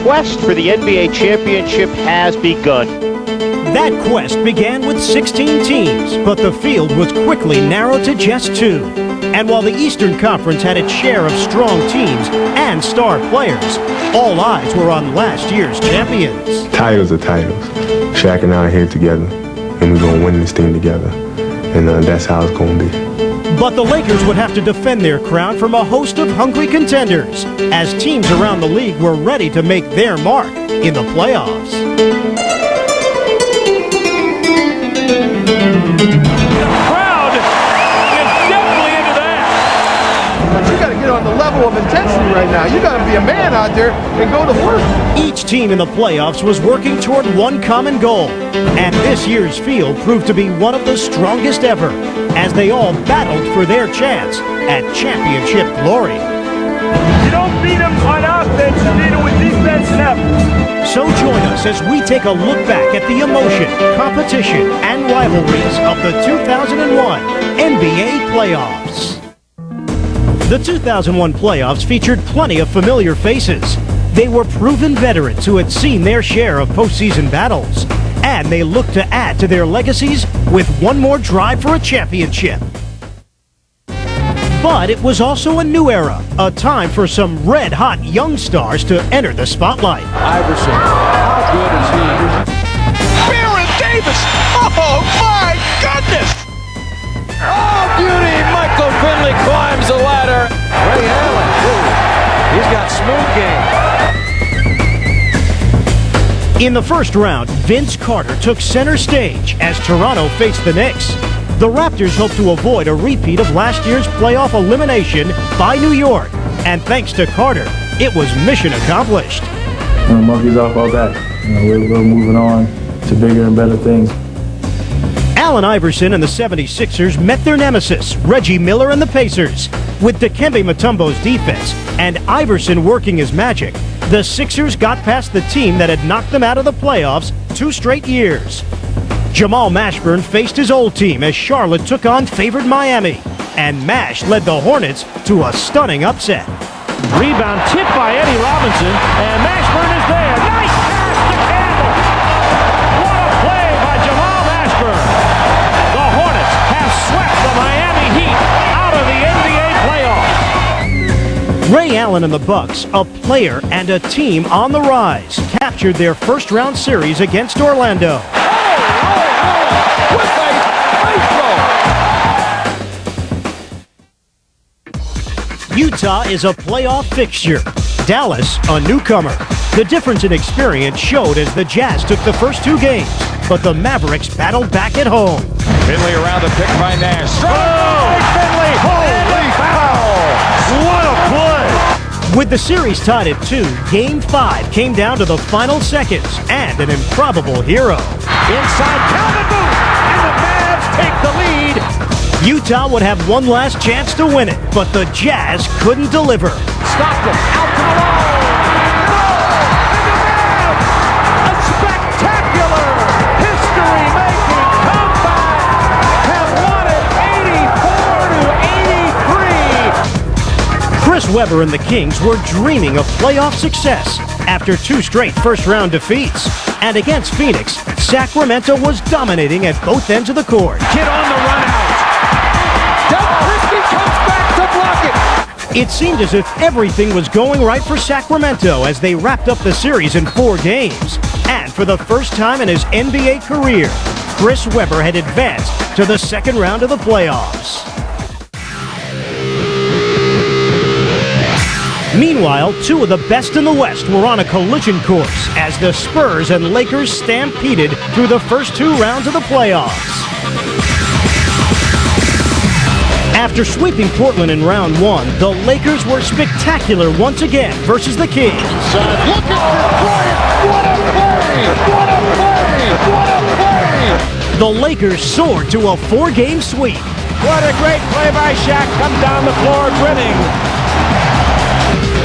quest for the NBA championship has begun. That quest began with 16 teams, but the field was quickly narrowed to just 2. And while the Eastern Conference had its share of strong teams and star players, all eyes were on last year's champions. Titles are titles. Shaq and I are here together, and we're going to win this thing together. And that's how it's going to be. But the Lakers would have to defend their crown from a host of hungry contenders, as teams around the league were ready to make their mark in the playoffs. On the level of intensity right now. You got to be a man out there and go to work. Each team in the playoffs was working toward one common goal, and this year's field proved to be one of the strongest ever, as they all battled for their chance at championship glory. You don't beat them on offense, you beat them with defense and effort. So join us as we take a look back at the emotion, competition, and rivalries of the 2001 NBA playoffs. The 2001 playoffs featured plenty of familiar faces. They were proven veterans who had seen their share of postseason battles, and they looked to add to their legacies with one more drive for a championship. But it was also a new era, a time for some red-hot young stars to enter the spotlight. Iverson, how good is he? Baron Davis! Oh my goodness! Oh, beauty! Michael Finley climbs the ladder. Ray Allen, he's got smooth game. In the first round, Vince Carter took center stage as Toronto faced the Knicks. The Raptors hoped to avoid a repeat of last year's playoff elimination by New York. And thanks to Carter, it was mission accomplished. Monkeys off our back. We're moving on to bigger and better things. Allen Iverson and the 76ers met their nemesis, Reggie Miller and the Pacers. With Dikembe Mutombo's defense and Iverson working his magic, the Sixers got past the team that had knocked them out of the playoffs 2 straight years. Jamal Mashburn faced his old team as Charlotte took on favored Miami, and Mash led the Hornets to a stunning upset. Rebound tipped by Eddie Robinson, and Mashburn is there. Nice pass to Campbell. What a play by Jamal Mashburn. The Hornets have swept the Miami Heat out of the NBA playoffs. Ray Allen and the Bucks, a player and a team on the rise, captured their first-round series against Orlando. Utah is a playoff fixture. Dallas, a newcomer. The difference in experience showed as the Jazz took the first 2 games, but the Mavericks battled back at home. Finley around the pick by Nash. Finley! Holy foul! What a play! With the series tied at 2, Game 5 came down to the final seconds and an improbable hero. Inside Calvin Booth, and the Mavs take the lead. Utah would have one last chance to win it, but the Jazz couldn't deliver. Stockton out to the line. And the Mavs, a spectacular, history-making comeback, have won it 84-83. Chris Webber and the Kings were dreaming of playoff success after 2 straight first-round defeats. And against Phoenix, Sacramento was dominating at both ends of the court. Kid on the run out. Comes back to block it. It seemed as if everything was going right for Sacramento as they wrapped up the series in 4 games. And for the first time in his NBA career, Chris Webber had advanced to the second round of the playoffs. Meanwhile, 2 of the best in the West were on a collision course as the Spurs and Lakers stampeded through the first 2 rounds of the playoffs. After sweeping Portland in round 1, the Lakers were spectacular once again versus the Kings. Look at Bryant! What a play! What a play! What a play! The Lakers soared to a 4-game sweep. What a great play by Shaq. Comes down the floor grinning.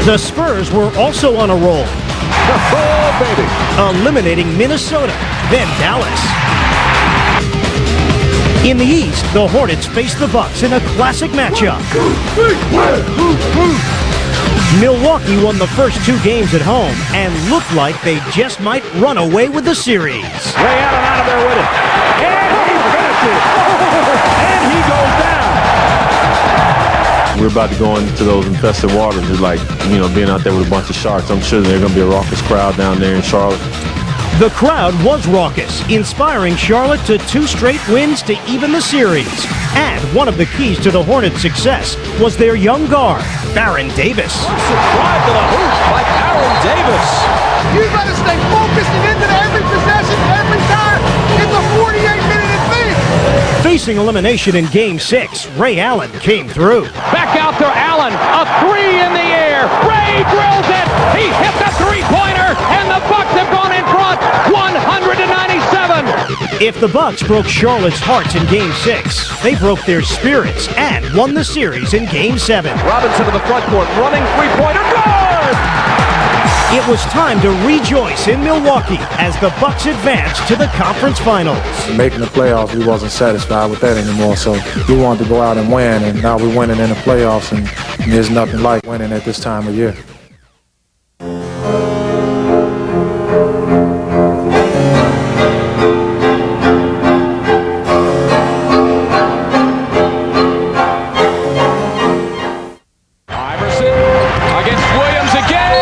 The Spurs were also on a roll. Oh, baby. Eliminating Minnesota, then Dallas. In the East, the Hornets faced the Bucks in a classic matchup. Milwaukee won the first 2 games at home and looked like they just might run away with the series. Ray Allen out of there with it. And he finishes. And he goes down. We're about to go into those infested waters. It's like, being out there with a bunch of sharks. I'm sure there's going to be a raucous crowd down there in Charlotte. The crowd was raucous, inspiring Charlotte to 2 straight wins to even the series. And one of the keys to the Hornets' success was their young guard, Baron Davis. Drive to the hoop by Baron Davis. You got to stay focused and into every possession, every time. It's a 48-minute advance. Facing elimination in Game 6, Ray Allen came through. Back out to Allen. A 3 in the air. Ray drills it. He hit the three-pointer, and the Bucks have gone in front, 197. If the Bucks broke Charlotte's hearts in Game 6, they broke their spirits and won the series in Game 7. Robinson to the front court, running three-pointer, good! It was time to rejoice in Milwaukee as the Bucks advanced to the conference finals. Making the playoffs, we wasn't satisfied with that anymore, so we wanted to go out and win, and now we're winning in the playoffs, and there's nothing like winning at this time of year. Iverson against Williams again.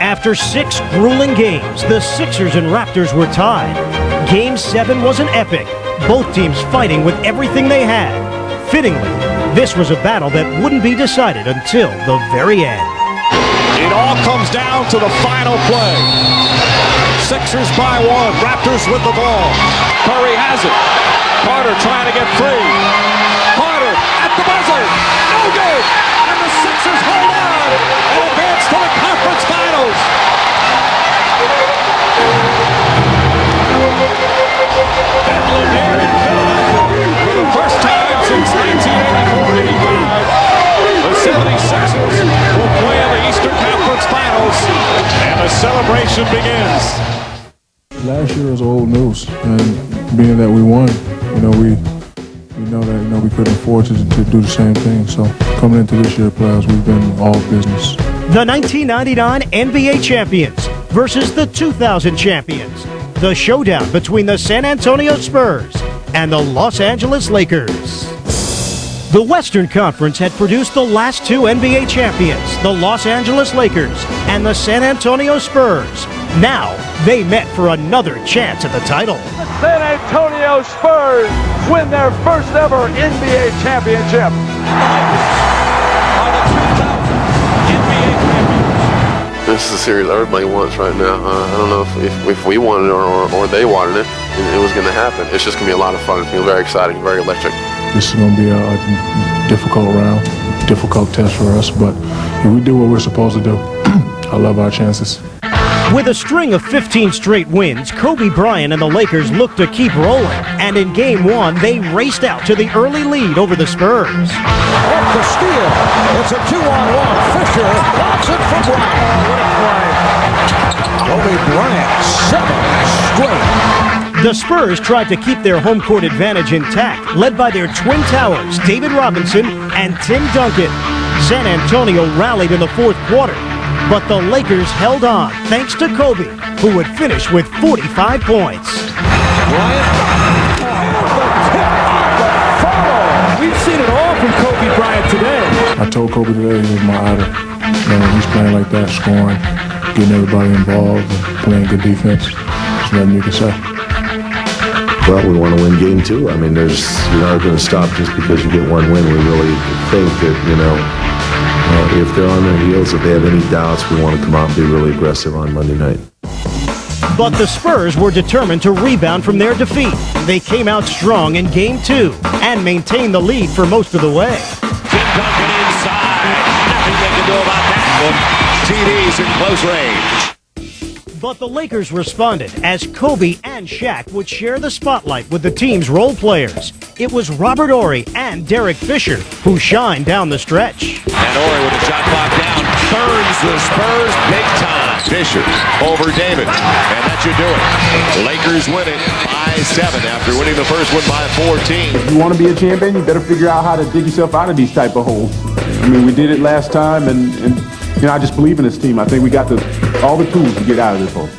After 6 grueling games, the Sixers and Raptors were tied. Game 7 was an epic, both teams fighting with everything they had. Fittingly, this was a battle that wouldn't be decided until the very end. It all comes down to the final play. Sixers by 1. Raptors with the ball. Curry has it. Carter trying to get free. Carter at the buzzer. No good. And the Sixers hold on and advance to the conference finals. And Lanier in Philadelphia for the first time since 1984-85. The 76ers will play in the Eastern Conference Finals, and the celebration begins. Last year was old news, and being that we won, we know that we couldn't afford to do the same thing. So coming into this year's playoffs, we've been all business. The 1999 NBA champions versus the 2000 champions. The showdown between the San Antonio Spurs and the Los Angeles Lakers. The Western Conference had produced the last 2 NBA champions, the Los Angeles Lakers and the San Antonio Spurs. Now, they met for another chance at the title. The San Antonio Spurs win their first ever NBA championship. This is a series everybody wants right now. I don't know if we wanted it or they wanted it. It was going to happen. It's just going to be a lot of fun. It's going to be very exciting, very electric. This is going to be a difficult round, difficult test for us, but if we do what we're supposed to do, I love our chances. With a string of 15 straight wins, Kobe Bryant and the Lakers looked to keep rolling. And in Game 1, they raced out to the early lead over the Spurs. Off the steal. It's a 2-on-1. Fisher blocks it for Bryant. What a play. Kobe Bryant, 7 straight. The Spurs tried to keep their home court advantage intact, led by their twin towers, David Robinson and Tim Duncan. San Antonio rallied in the fourth quarter, but the Lakers held on thanks to Kobe, who would finish with 45 points. Bryant. We've seen it all from Kobe Bryant today. I told Kobe today he was my idol. He's playing like that, scoring, getting everybody involved, and playing good defense. There's nothing you can say. Well, we want to win Game 2. I mean, you're not going to stop just because you get one win. We really think that, if they're on their heels, if they have any doubts, we want to come out and be really aggressive on Monday night. But the Spurs were determined to rebound from their defeat. They came out strong in Game 2 and maintained the lead for most of the way. Tim Duncan inside. Nothing they can do about that one. TD's in close range. But the Lakers responded as Kobe and Shaq would share the spotlight with the team's role players. It was Robert Horry and Derek Fisher who shined down the stretch. And Horry with a shot clock down, turns the Spurs big time. Fisher over David, and that should do it. Lakers win it by 7 after winning the first one by 14. If you want to be a champion, you better figure out how to dig yourself out of these type of holes. I mean, we did it last time, and you know, I just believe in this team. I think we got all the tools to get out of this hole.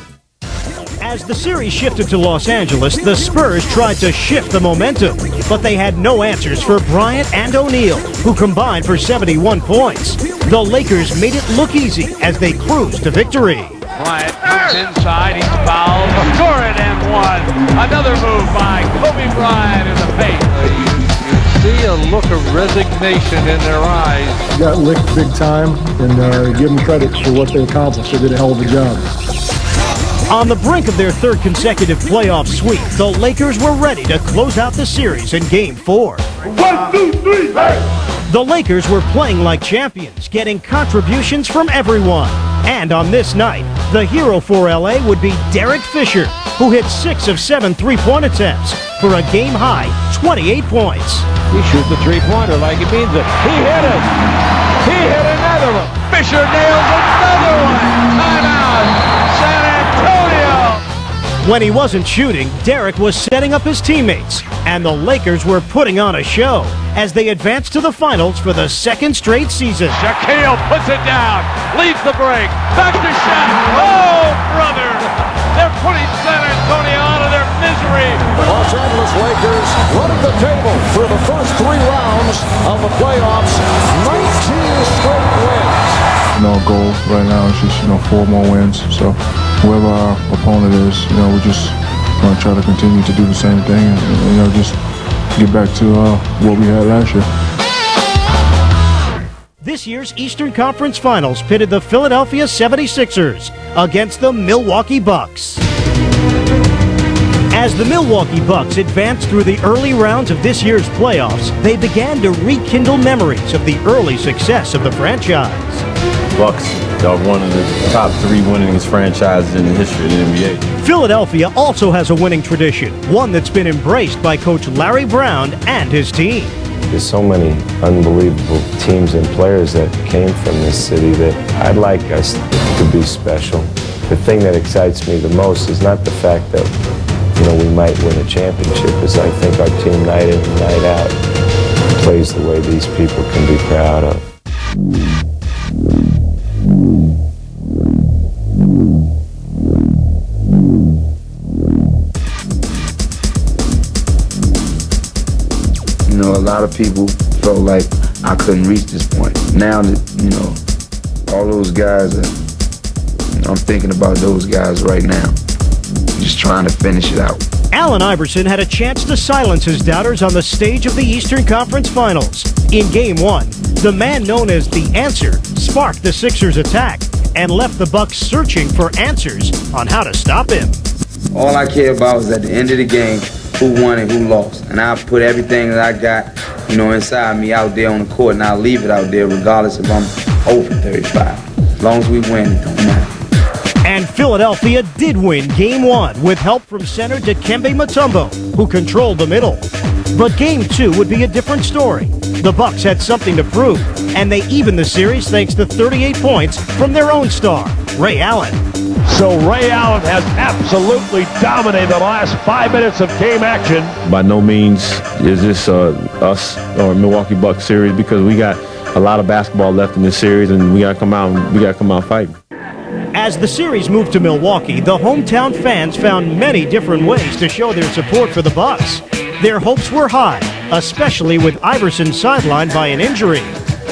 As the series shifted to Los Angeles, the Spurs tried to shift the momentum, but they had no answers for Bryant and O'Neal, who combined for 71 points. The Lakers made it look easy as they cruised to victory. Bryant moves inside, he's fouled, score it and one. Another move by Kobe Bryant in the paint. You see a look of resignation in their eyes. Got licked big time, and give them credit for what they accomplished. They did a hell of a job. On the brink of their third consecutive playoff sweep, the Lakers were ready to close out the series in Game 4. 1, 2, 3, hey! The Lakers were playing like champions, getting contributions from everyone. And on this night, the hero for LA would be Derek Fisher, who hit 6 of 7 three-point attempts for a game-high 28 points. He shoots the three-pointer like he means it. He hit it. He hit another one. Fisher nails another one. Timeout. San Antonio. When he wasn't shooting, Derek was setting up his teammates, and the Lakers were putting on a show as they advanced to the finals for the second straight season. Shaquille puts it down, leads the break, back to Shaq. Oh, brother! They're putting San Antonio out of their misery. Los Angeles Lakers running the table through the first 3 rounds of the playoffs. 19 straight wins. Our goal right now is just 4 more wins. So whoever our opponent is, we just want to try to continue to do the same thing and just get back to what we had last year. This year's Eastern Conference Finals pitted the Philadelphia 76ers against the Milwaukee Bucks. As the Milwaukee Bucks advanced through the early rounds of this year's playoffs, they began to rekindle memories of the early success of the franchise. Bucks are one of the top 3 winningest franchises in the history of the NBA. Philadelphia also has a winning tradition, one that's been embraced by Coach Larry Brown and his team. There's so many unbelievable teams and players that came from this city that I'd like us to be special. The thing that excites me the most is not the fact that, we might win a championship, is I think our team night in and night out plays the way these people can be proud of. A lot of people felt like I couldn't reach this point. Now that, all those guys, I'm thinking about those guys right now, just trying to finish it out. Allen Iverson had a chance to silence his doubters on the stage of the Eastern Conference Finals. In Game 1, the man known as The Answer sparked the Sixers' attack and left the Bucks searching for answers on how to stop him. All I care about is at the end of the game, who won and who lost. And I'll put everything that I got, inside me out there on the court, and I'll leave it out there regardless if I'm 0 for 35. As long as we win, it don't matter. And Philadelphia did win Game 1 with help from center Dikembe Mutombo, who controlled the middle. But Game 2 would be a different story. The Bucks had something to prove, and they evened the series thanks to 38 points from their own star, Ray Allen. So Ray Allen has absolutely dominated the last 5 minutes of game action. By no means is this us or Milwaukee Bucks series, because we got a lot of basketball left in this series, and we got to come out fighting. As the series moved to Milwaukee, the hometown fans found many different ways to show their support for the Bucks. Their hopes were high, especially with Iverson sidelined by an injury.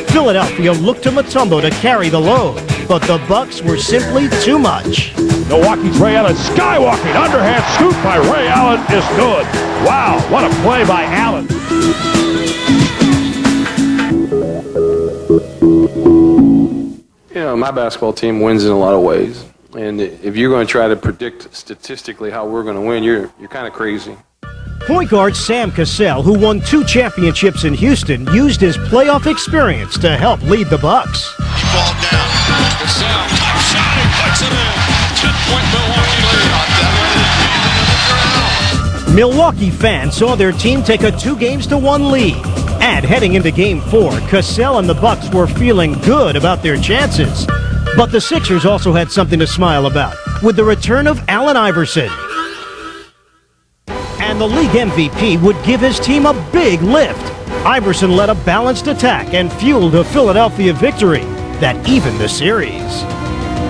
Philadelphia looked to Mutombo to carry the load, but the Bucks were simply too much. Milwaukee's Ray Allen skywalking, underhand scoop by Ray Allen is good. Wow, what a play by Allen. My basketball team wins in a lot of ways. And if you're going to try to predict statistically how we're going to win, you're kind of crazy. Point guard Sam Cassell, who won 2 championships in Houston, used his playoff experience to help lead the Bucks. Ball down. Cassell, top shot, he puts it in. 10-point Milwaukee. Milwaukee fans saw their team take a 2-1 lead. And heading into Game 4, Cassell and the Bucks were feeling good about their chances. But the Sixers also had something to smile about, with the return of Allen Iverson. And the league MVP would give his team a big lift. Iverson led a balanced attack and fueled a Philadelphia victory that evened the series.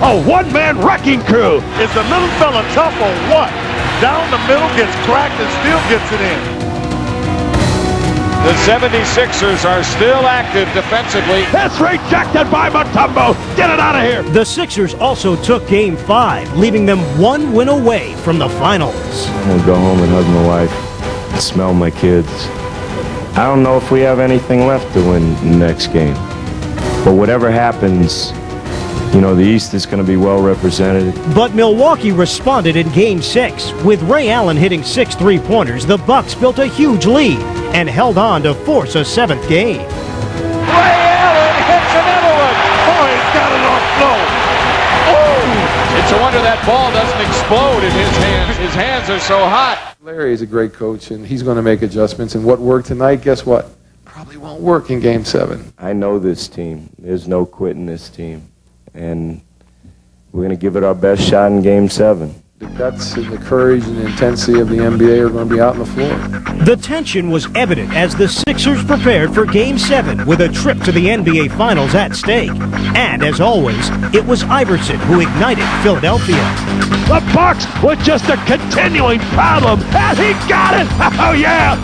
A one-man wrecking crew. Is the little fella tough or what? Down the middle, gets cracked and still gets it in. The 76ers are still active defensively. That's rejected by Mutombo. Get it out of here. The Sixers also took Game 5, leaving them 1 win away from the finals. I'm going to go home and hug my wife and smell my kids. I don't know if we have anything left to win the next game. But whatever happens, you know, the East is going to be well represented. But Milwaukee responded in Game 6. With Ray Allen hitting 6 3-pointers, the Bucks built a huge lead and held on to force a 7th game. Ray Allen hits another one. Oh, he's got it off flow. Oh! It's a wonder that ball doesn't explode in his hands. His hands are so hot. Larry is a great coach, and he's going to make adjustments. And what worked tonight, guess what? Probably won't work in Game 7. I know this team. There's no quitting this team. And we're going to give it our best shot in Game 7. The guts and the courage and the intensity of the NBA are going to be out on the floor. The tension was evident as the Sixers prepared for Game 7 with a trip to the NBA Finals at stake. And as always, it was Iverson who ignited Philadelphia. The Bucks with just a continuing problem, and he got it. Oh, yeah.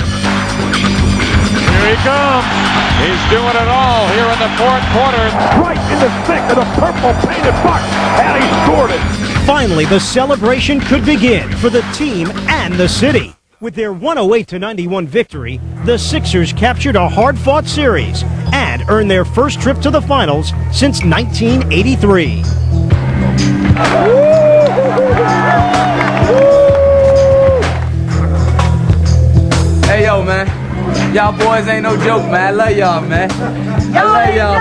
Here he comes. He's doing it all here in the fourth quarter. Right in the thick of the purple painted Bucks, and he scored it. Finally, the celebration could begin for the team and the city. With their 108-91 victory, the Sixers captured a hard-fought series and earned their first trip to the finals since 1983. Hey, yo, man. Y'all boys ain't no joke, man. I love y'all, man. I love y'all.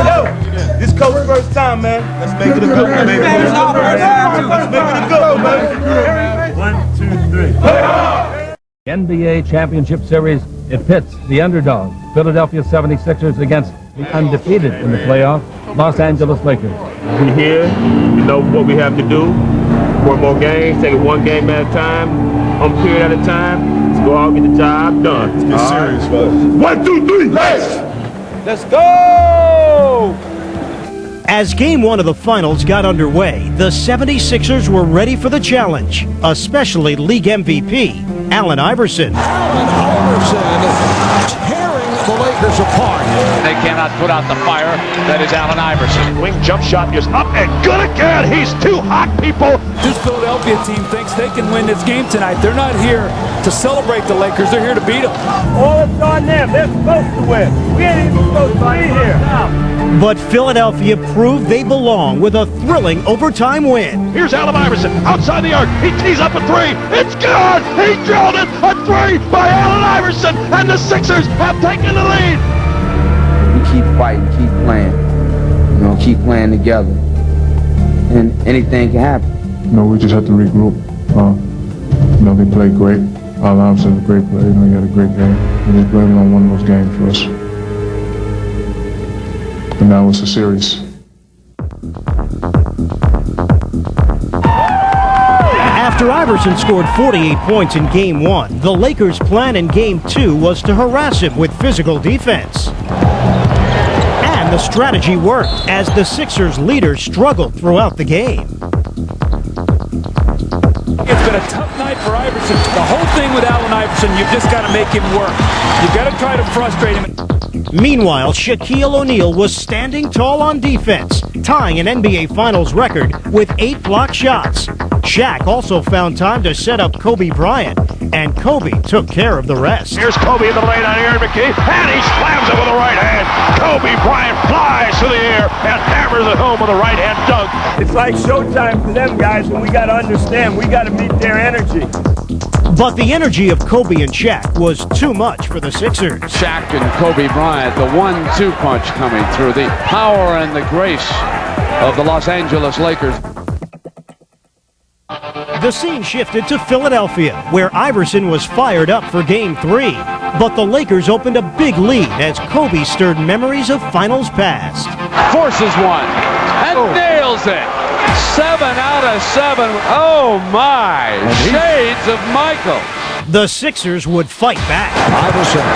Yo, this coach's first time, man. Let's make it a go, baby. Let's make it a go, man. 1, 2, 3. NBA Championship Series, it pits the underdog, Philadelphia 76ers, against the undefeated in the playoff, Los Angeles Lakers. We're here. We know what we have to do. 4 more games, take it 1 game at a time, 1 period at a time. Let's go out and get the job done. Let's get serious, fellas. 1, 2, 3, Let's go! As Game 1 of the finals got underway, the 76ers were ready for the challenge, especially league MVP, Allen Iverson. Allen Iverson tearing the Lakers apart. They cannot put out the fire that is Allen Iverson. Wing jump shot is up and good again. He's too hot, people. This Philadelphia team thinks they can win this game tonight. They're not here to celebrate the Lakers. They're here to beat them. All it's on them. They're supposed to win. We ain't even supposed to be here. But Philadelphia proved they belong with a thrilling overtime win. Here's Allen Iverson outside the arc. He tees up a 3. It's good. He drilled it. A 3 by Allen Iverson, and the Sixers have taken the lead. We keep fighting, keep playing. You know, keep playing together. And anything can happen. You know, we just have to regroup. You know, they played great. Allen Iverson's a great player. You know, he had a great game. We just blaming on one of those games for us. And now it's a series. After Iverson scored 48 points in Game 1, the Lakers' plan in Game 2 was to harass him with physical defense. And the strategy worked as the Sixers' leaders struggled throughout the game. It's been a tough night for Iverson. The whole thing with Allen Iverson, you've just got to make him work. You've got to try to frustrate him. Meanwhile, Shaq O'Neal was standing tall on defense, tying an NBA Finals record with 8 blocked shots. Shaq also found time to set up Kobe Bryant, and Kobe took care of the rest. Here's Kobe in the lane on Aaron McKee, and he slams it with the right hand. Kobe Bryant flies through the air and hammers it home with a right hand dunk. It's like showtime for them guys, and we got to understand, we got to meet their energy. But the energy of Kobe and Shaq was too much for the Sixers. Shaq and Kobe Bryant, the 1-2 punch coming through, the power and the grace of the Los Angeles Lakers. The scene shifted to Philadelphia, where Iverson was fired up for Game 3. But the Lakers opened a big lead as Kobe stirred memories of finals past. Forces one and nails it. 7 out of 7. Oh my! Shades of Michael. The Sixers would fight back. Iverson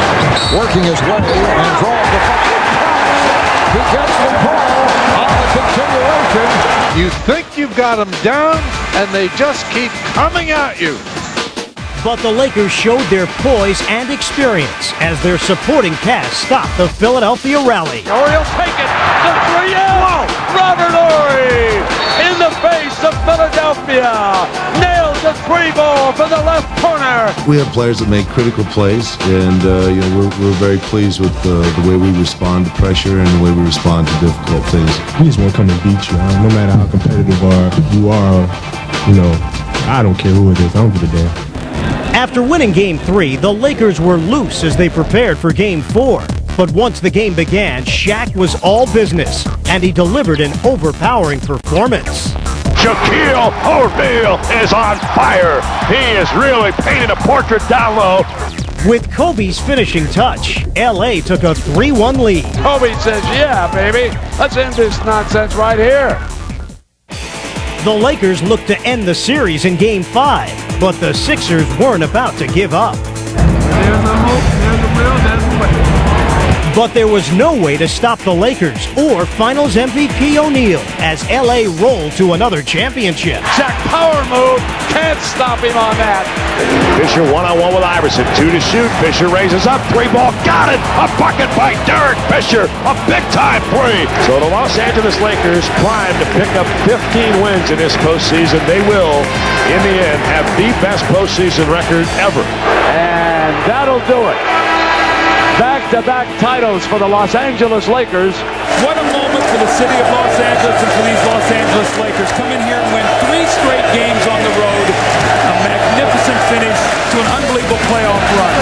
working his way and draws the foul. He gets the call on the continuation. You think you've got them down, and they just keep coming at you. But the Lakers showed their poise and experience as their supporting cast stopped the Philadelphia rally. Horry will take it. The 3 out. Robert Horry in the face of Philadelphia. Nails the 3 ball from the left corner. We have players that make critical plays, and we're very pleased with the way we respond to pressure and the way we respond to difficult things. We just want to come and beat you. No matter how competitive you are, I don't care who it is. I don't give a damn. After winning Game 3, the Lakers were loose as they prepared for Game 4. But once the game began, Shaq was all business, and he delivered an overpowering performance. Shaq O'Neal is on fire. He is really painting a portrait down low. With Kobe's finishing touch, LA took a 3-1 lead. Kobe says, yeah, baby, let's end this nonsense right here. The Lakers looked to end the series in Game 5, but the Sixers weren't about to give up. There's the hope, there's the will, there's the way. But there was no way to stop the Lakers or Finals MVP O'Neal as LA rolled to another championship. Shaq power move, can't stop him on that. Fisher one-on-one with Iverson, 2 to shoot. Fisher raises up, 3 ball, got it! A bucket by Derek Fisher, a big-time 3. So the Los Angeles Lakers primed to pick up 15 wins in this postseason. They will, in the end, have the best postseason record ever. And that'll do it. Back-to-back titles for the Los Angeles Lakers. What a moment for the city of Los Angeles and for these Los Angeles Lakers. Come in here and win 3 straight games on the road. A magnificent finish to an unbelievable playoff run.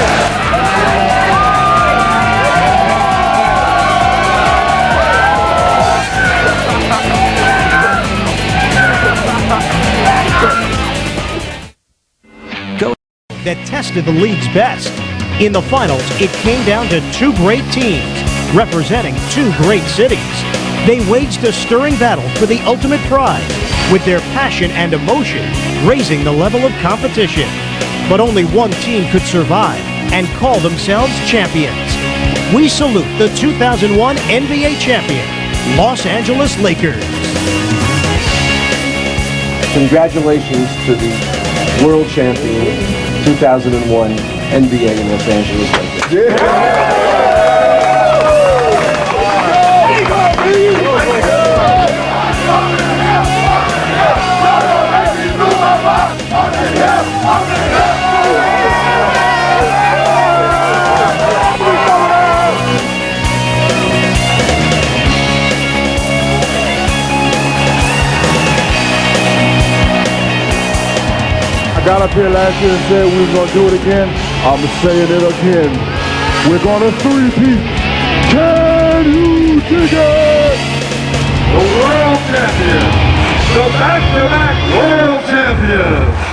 That tested the league's best. In the finals, it came down to 2 great teams representing 2 great cities. They waged a stirring battle for the ultimate prize, with their passion and emotion raising the level of competition. But only one team could survive and call themselves champions. We salute the 2001 NBA champion, Los Angeles Lakers. Congratulations to the world champion 2001 NBA in Los Angeles Lakers. I got up here last year and said we were going to do it again. I'm saying it again. We're going to 3-peat. Can you dig it? The world champion, the back-to-back world champion.